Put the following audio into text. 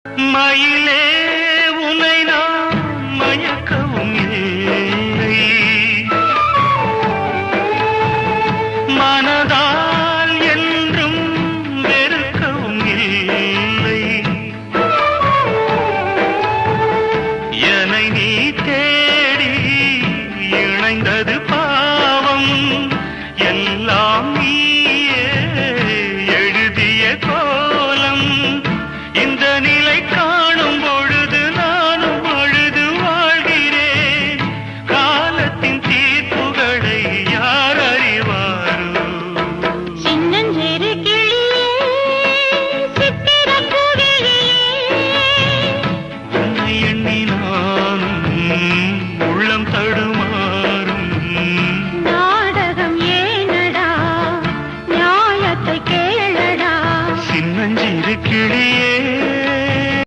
மயிலே உனை நான் மயக்கவும் இல்லை, மனதால் என்றும் வெறுக்கவும் இல்லை. என்னை நீ தேடி இணைந்தது